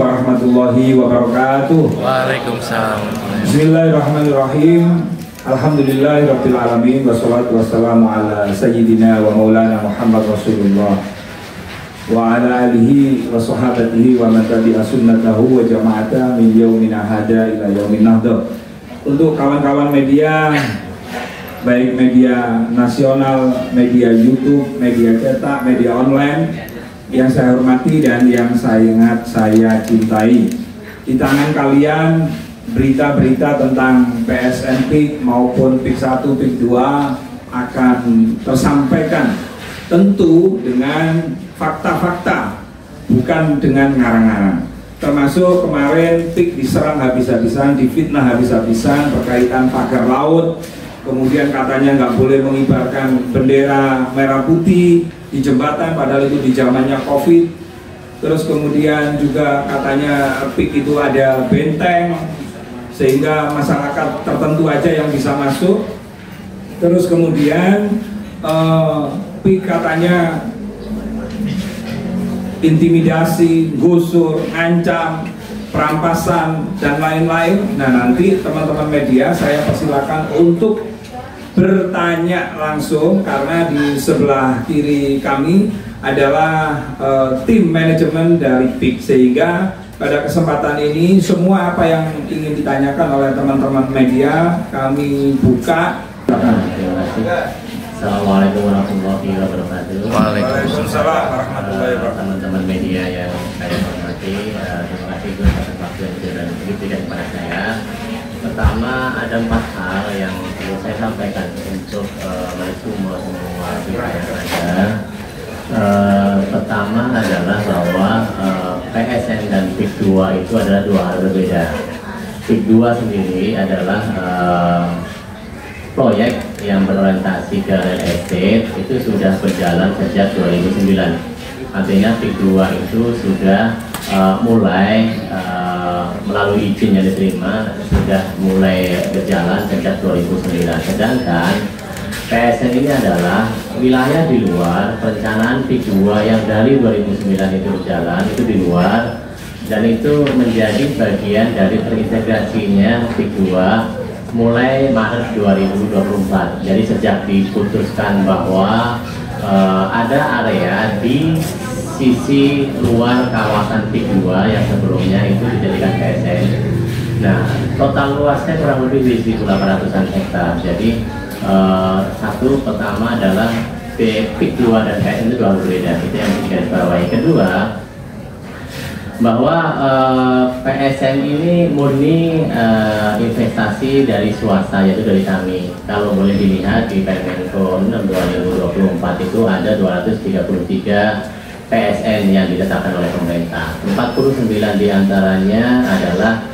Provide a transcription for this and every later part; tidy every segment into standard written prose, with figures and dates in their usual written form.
warahmatullahi wabarakatuh. Waalaikumsalam. Bismillahirrahmanirrahim. Alhamdulillahirabbil alamin wassalatu wassalamu ala sayyidina wa maulana Muhammad Rasulullah wa ala alihi wa sahabatihi wa man tabi'a sunnatahu wa jama'ata min yaumin hada ila yaumin nahda. Untuk kawan-kawan media, baik media nasional, media YouTube, media cetak, media online, yang saya hormati dan yang sangat saya cintai, di tangan kalian berita-berita tentang PSN PIK maupun PIK 1, PIK 2 akan tersampaikan tentu dengan fakta-fakta, bukan dengan ngarang-ngarang. Termasuk kemarin PIK diserang habis-habisan, difitnah habis-habisan berkaitan pagar laut, kemudian katanya nggak boleh mengibarkan bendera merah putih di jembatan, padahal itu di zamannya COVID. Terus kemudian juga katanya PIK itu ada benteng sehingga masyarakat tertentu aja yang bisa masuk. Terus kemudian PIK katanya intimidasi, gusur, ancam, perampasan dan lain-lain. Nah, nanti teman-teman media saya persilakan untuk bertanya langsung, karena di sebelah kiri kami adalah tim manajemen dari PIK, sehingga pada kesempatan ini semua apa yang ingin ditanyakan oleh teman-teman media kami buka. Terima kasih. Assalamualaikum warahmatullahi wabarakatuh. Waalaikumsalam warahmatullahi wabarakatuh. Teman-teman media yang saya hormati, terima kasih atas waktu yang sudah diberikan kepada saya. Pertama, ada 4 hal yang perlu saya sampaikan untuk meresume semua berita yang ada. Pertama adalah bahwa PSN dan PIK 2 itu adalah 2 hal berbeda. PIK 2 sendiri adalah proyek yang berorientasi ke real estate, itu sudah berjalan sejak 2009. Artinya PIK 2 itu sudah mulai melalui izin yang diterima, sudah mulai berjalan sejak 2009. Sedangkan PSN ini adalah wilayah di luar perencanaan PIK 2 yang dari 2009 itu berjalan, itu di luar, dan itu menjadi bagian dari terintegrasinya PIK 2 mulai Maret 2024. Jadi sejak diputuskan bahwa ada area di sisi luar kawasan PIK 2 yang sebelumnya itu dijadikan PSN. Nah, total luasnya kurang lebih di 1.800-an hektar. Jadi satu, pertama adalah PIK 2 dan PSN itu 2 hal berbeda. Itu yang digaris bawahi. Kedua, bahwa PSN ini murni investasi dari swasta, yaitu dari kami. Kalau boleh dilihat di Permenko 6 2024 itu ada 233 PSN yang ditetapkan oleh pemerintah. 49 diantaranya adalah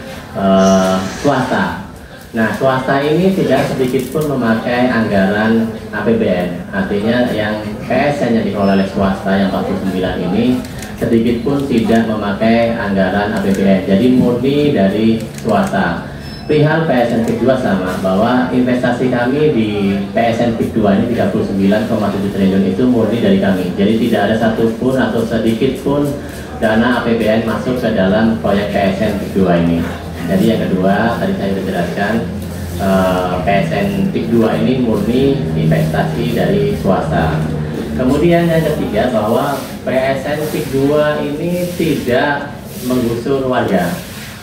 swasta. Nah, swasta ini tidak sedikit pun memakai anggaran APBN. Artinya yang PSN yang dikelola oleh swasta yang 49 ini sedikit pun tidak memakai anggaran APBN. Jadi murni dari swasta. Perihal PSN PIK 2 sama, bahwa investasi kami di PSN PIK 2 ini 39,7 triliun itu murni dari kami. Jadi tidak ada satupun atau sedikit pun dana APBN masuk ke dalam proyek PSN PIK 2 ini. Jadi yang kedua, tadi saya sudah jelaskan, PSN PIK 2 ini murni investasi dari swasta. Kemudian yang ketiga, bahwa PSN PIK 2 ini tidak menggusur warga.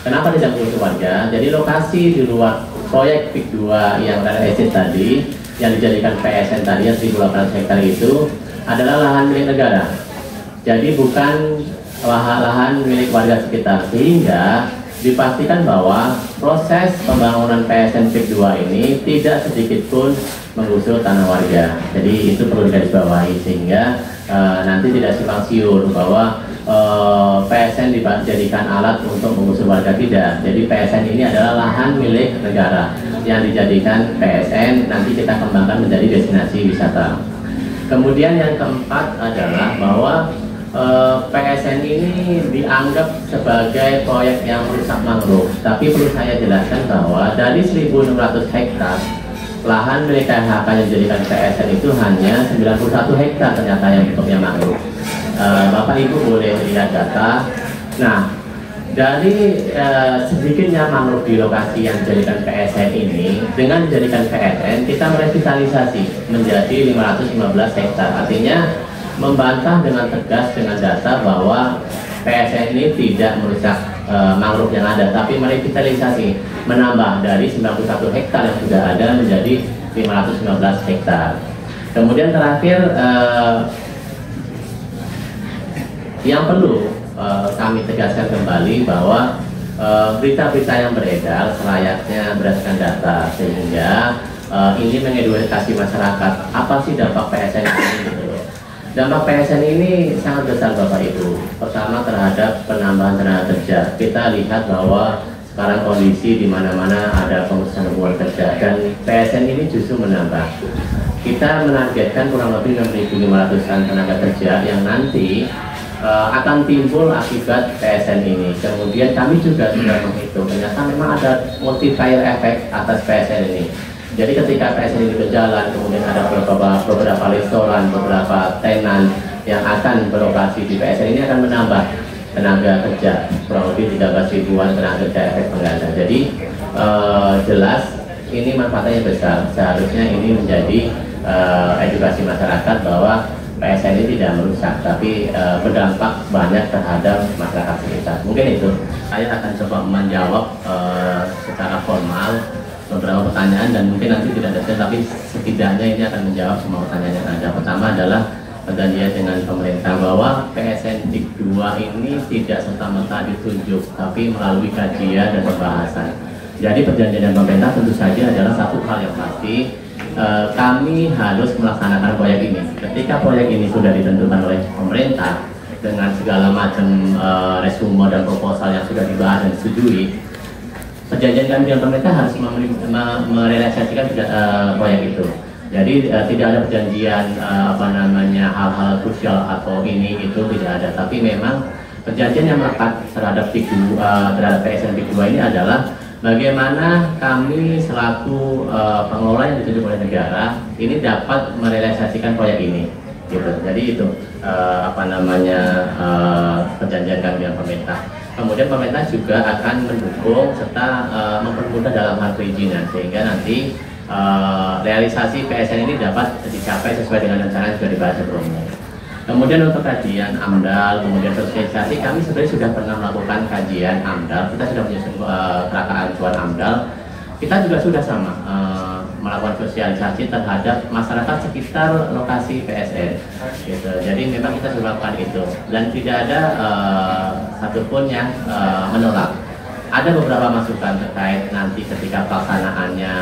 Kenapa tidak menggusur warga? Jadi lokasi di luar proyek PIK 2 yang real estate tadi, yang dijadikan PSN tadi yang 1.800 hektar itu adalah lahan milik negara. Jadi bukan lahan milik warga sekitar, sehingga dipastikan bahwa proses pembangunan PSN PIK 2 ini tidak sedikit pun menggusur tanah warga. Jadi itu perlu digarisbawahi, sehingga nanti tidak simpang siur bahwa PSN dijadikan alat untuk menggusur warga, tidak. Jadi PSN ini adalah lahan milik negara yang dijadikan PSN, nanti kita kembangkan menjadi destinasi wisata. Kemudian yang keempat adalah bahwa PSN ini dianggap sebagai proyek yang merusak mangrove. Tapi perlu saya jelaskan bahwa dari 1.600 hektar lahan milik KHK yang dijadikan PSN itu hanya 91 hektar ternyata yang bentuknya mangrove. Bapak Ibu boleh lihat data. Nah, Dari sedikitnya mangrove di lokasi yang dijadikan PSN ini, dengan dijadikan PSN kita merevitalisasi menjadi 515 hektar. Artinya membantah dengan tegas dengan data bahwa PSN ini tidak merusak mangrove yang ada, tapi merevitalisasi, menambah dari 91 hektar yang sudah ada menjadi 515 hektar. Kemudian terakhir yang perlu kami tegaskan kembali bahwa berita-berita yang beredar selayaknya berdasarkan data, sehingga ini mengedukasi masyarakat apa sih dampak PSN ini gitu. Dampak PSN ini sangat besar Bapak Ibu. Pertama terhadap penambahan tenaga kerja. Kita lihat bahwa sekarang kondisi di mana-mana ada pemutusan hubungan kerja dan PSN ini justru menambah. Kita menargetkan kurang lebih 6.500-an tenaga kerja yang nanti akan timbul akibat PSN ini. Kemudian kami juga sudah menghitung, ternyata memang ada multiplier effect atas PSN ini. Jadi ketika PSN ini berjalan, kemudian ada beberapa restoran, beberapa tenan yang akan beroperasi di PSN ini akan menambah tenaga kerja, kurang lebih 13 ribuan tenaga kerja efek pengganda. Jadi jelas ini manfaatnya besar. Seharusnya ini menjadi edukasi masyarakat bahwa PSN ini tidak merusak, tapi berdampak banyak terhadap masyarakat sekitar. Mungkin itu. Saya akan coba menjawab secara formal beberapa pertanyaan dan mungkin nanti tidak detail, tapi setidaknya ini akan menjawab semua pertanyaan yang ada. Pertama adalah perjanjian dengan pemerintah bahwa PSN TIK 2 ini tidak serta-merta ditunjuk, tapi melalui kajian dan pembahasan. Jadi perjanjian dengan pemerintah tentu saja adalah satu hal yang pasti. Kami harus melaksanakan proyek ini. Ketika proyek ini sudah ditentukan oleh pemerintah dengan segala macam resume dan proposal yang sudah dibahas dan disetujui, perjanjian kami dengan pemerintah harus merealisasikan proyek itu. Jadi tidak ada perjanjian hal-hal krusial atau ini itu tidak ada. Tapi memang perjanjian yang melekat terhadap terhadap PSN TIK 2 ini adalah bagaimana kami selaku pengelola yang ditunjuk oleh negara ini dapat merealisasikan proyek ini, gitu. Jadi itu perjanjian kami dengan pemerintah. Kemudian pemerintah juga akan mendukung serta mempermudah dalam hal perizinan sehingga nanti realisasi PSN ini dapat dicapai sesuai dengan rencana yang sudah dibahas sebelumnya. Kemudian untuk kajian AMDAL, kemudian sosialisasi, kami sebenarnya sudah pernah melakukan kajian AMDAL. Kita sudah menyusun kerangka acuan AMDAL. Kita juga sudah sama melakukan sosialisasi terhadap masyarakat sekitar lokasi PSN. Gitu. Jadi memang kita sudah melakukan itu dan tidak ada satupun yang menolak. Ada beberapa masukan terkait nanti ketika pelaksanaannya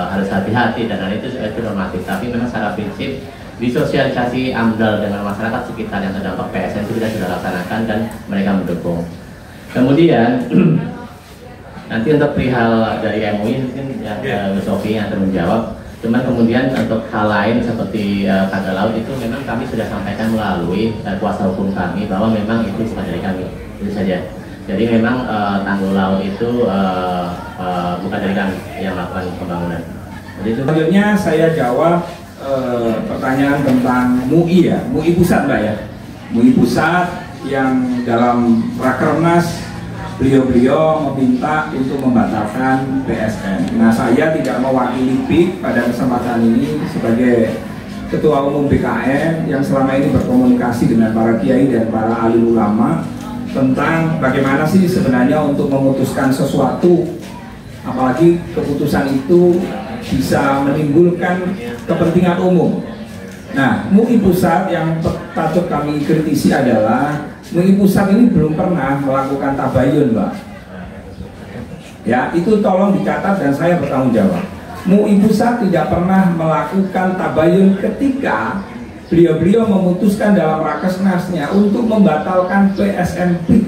harus hati-hati dan hal itu normatif. Tapi memang secara prinsip disosialisasi AMDAL dengan masyarakat sekitar yang terdampak PSN itu kita sudah laksanakan dan mereka mendukung. Kemudian nanti untuk perihal dari MUI mungkin Bu Sofi yang akan menjawab. Cuman kemudian untuk hal lain seperti tanggal laut itu memang kami sudah sampaikan melalui kuasa hukum kami bahwa memang itu bukan dari kami, itu saja. Jadi memang tanggul laut itu bukan dari kami yang melakukan pembangunan. Jadi itu. Selanjutnya saya jawab pertanyaan tentang MUI ya, MUI pusat Mbak ya, MUI pusat yang dalam Rakernas beliau meminta untuk membatalkan PSN. Nah saya tidak mewakili PIK pada kesempatan ini sebagai Ketua Umum BKN yang selama ini berkomunikasi dengan para kiai dan para alim ulama tentang bagaimana sih sebenarnya untuk memutuskan sesuatu, apalagi keputusan itu bisa menimbulkan kepentingan umum. Nah, MUI pusat yang patut kami kritisi adalah MUI pusat ini belum pernah melakukan tabayun, Mbak. Ya, itu tolong dicatat dan saya bertanggung jawab. MUI pusat tidak pernah melakukan tabayun ketika beliau memutuskan dalam Rakernasnya untuk membatalkan PSN PIK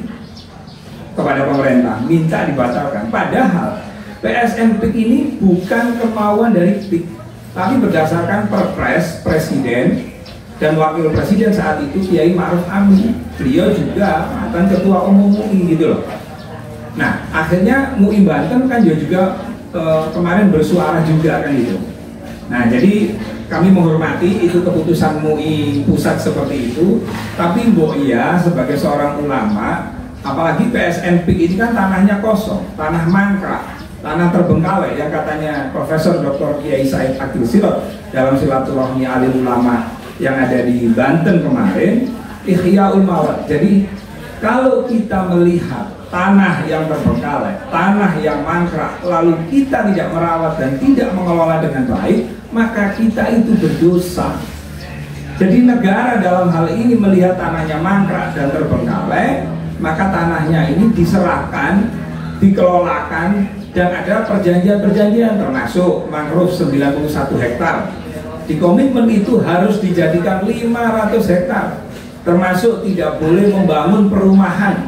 kepada pemerintah, minta dibatalkan. Padahal PSN PIK ini bukan kemauan dari PIK, tapi berdasarkan Perpres Presiden dan Wakil Presiden saat itu Kiai Ma'ruf Amin. Beliau juga mantan Ketua Umum MUI gitu loh. Nah akhirnya MUI Banten kan juga kemarin bersuara juga kan gitu. Nah jadi kami menghormati itu keputusan MUI pusat seperti itu, tapi Mbok Iya sebagai seorang ulama Apalagi PSN PIK ini kan tanahnya kosong, tanah mangkrak, tanah terbengkalai yang katanya Profesor Dr. Kiai Said Akil Sirot dalam silaturahmi alim ulama yang ada di Banten kemarin, Ihyaul Mawad. Jadi kalau kita melihat tanah yang terbengkalai, tanah yang mangkrak, lalu kita tidak merawat dan tidak mengelola dengan baik, maka kita itu berdosa. Jadi negara dalam hal ini melihat tanahnya mangkrak dan terbengkalai, maka tanahnya ini diserahkan, dikelolakan, dan ada perjanjian-perjanjian termasuk mangrove 91 hektar. Di komitmen itu harus dijadikan 500 hektar, termasuk tidak boleh membangun perumahan.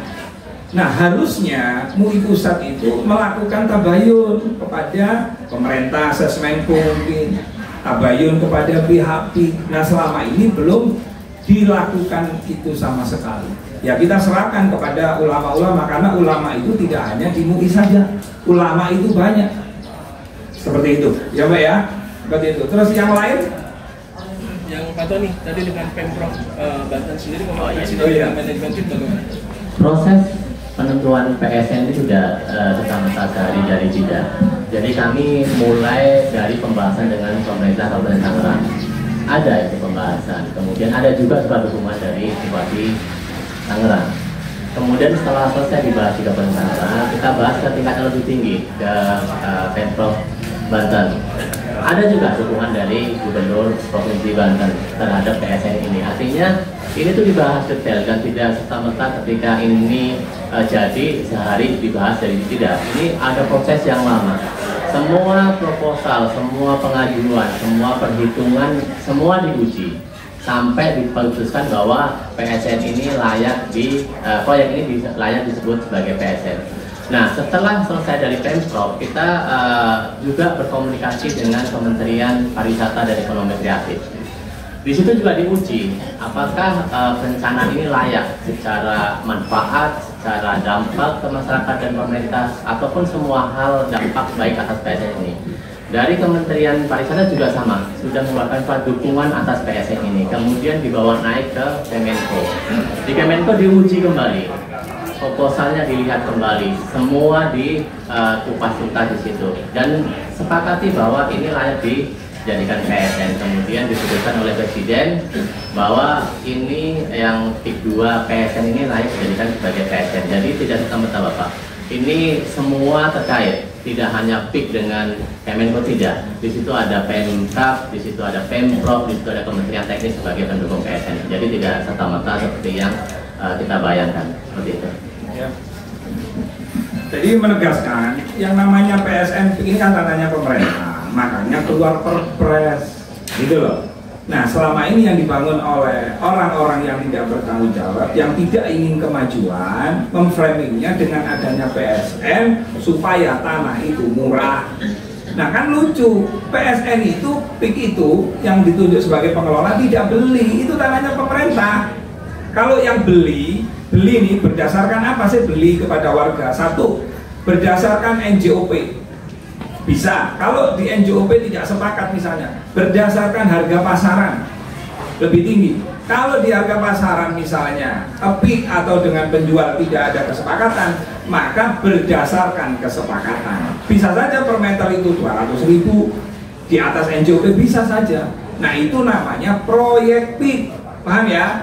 Nah, harusnya MUI pusat itu melakukan tabayun kepada pemerintah, Sesmenko mungkin, tabayun kepada pihak. Nah, selama ini belum dilakukan itu sama sekali. Ya, kita serahkan kepada ulama-ulama, karena ulama itu tidak hanya di MUI saja, ulama itu banyak. Seperti itu, ya Mbak ya, seperti itu. Terus yang lain? Yang Pak Tony tadi dengan Pemprov Banten sendiri komunikasi dengan manajemen tim bagaimana? Proses penentuan PSN itu sudah serta-merta sehari dari tidak. Jadi kami mulai dari pembahasan dengan pemerintah Kabupaten Tangerang. Ada itu pembahasan, kemudian ada juga surat dukungan dari Bupati Tangerang. Kemudian setelah selesai dibahas di Kabupaten Tangerang, kita bahas ke tingkat yang lebih tinggi ke Pemprov Banten. Ada juga dukungan dari Gubernur Provinsi Banten terhadap PSN ini. Artinya ini tuh dibahas detail dan tidak serta-merta ketika ini jadi sehari dibahas dari tidak. Ini ada proses yang lama. Semua proposal, semua pengajuan, semua perhitungan, semua diuji sampai diputuskan bahwa PSN ini layak proyek ini layak disebut sebagai PSN. Nah, setelah selesai dari Pemprov, kita juga berkomunikasi dengan Kementerian Pariwisata dan Ekonomi Kreatif. Di situ juga diuji apakah rencana ini layak secara manfaat, secara dampak ke masyarakat dan pemerintah, ataupun semua hal dampak baik atas PSN ini. Dari Kementerian Pariwisata juga sama, sudah mengeluarkan surat dukungan atas PSN ini, kemudian dibawa naik ke Kemenko. Di Kemenko diuji kembali, proposalnya dilihat kembali, semua dikupas tuntas di situ, dan sepakati bahwa ini layak dijadikan PSN. Kemudian diputuskan oleh Presiden bahwa ini yang PIK 2 PSN ini layak dijadikan sebagai PSN. Jadi tidak serta-merta Bapak, ini semua terkait. Tidak hanya PIK dengan Kemenko, tidak. Di situ ada Pemkab, di situ ada Pemprov, di situ ada Kementerian Teknis sebagai pendukung PSN. Jadi tidak serta-merta seperti yang kita bayangkan, seperti itu. Ya. Jadi menegaskan yang namanya PSN ini kan tanahnya pemerintah, makanya keluar perpres, gitu loh. Nah, selama ini yang dibangun oleh orang-orang yang tidak bertanggung jawab, yang tidak ingin kemajuan, memframingnya dengan adanya PSN supaya tanah itu murah. Nah, kan lucu, PSN itu, PIK itu yang ditunjuk sebagai pengelola tidak beli, itu tanahnya pemerintah. Kalau yang beli nih berdasarkan apa sih beli kepada warga? Satu, berdasarkan NJOP. Bisa, kalau di NJOP tidak sepakat misalnya, berdasarkan harga pasaran lebih tinggi. Kalau di harga pasaran misalnya PIK atau dengan penjual tidak ada kesepakatan, maka berdasarkan kesepakatan. Bisa saja per meter itu 200.000, di atas NJOP bisa saja. Nah, itu namanya proyek PIK, paham ya?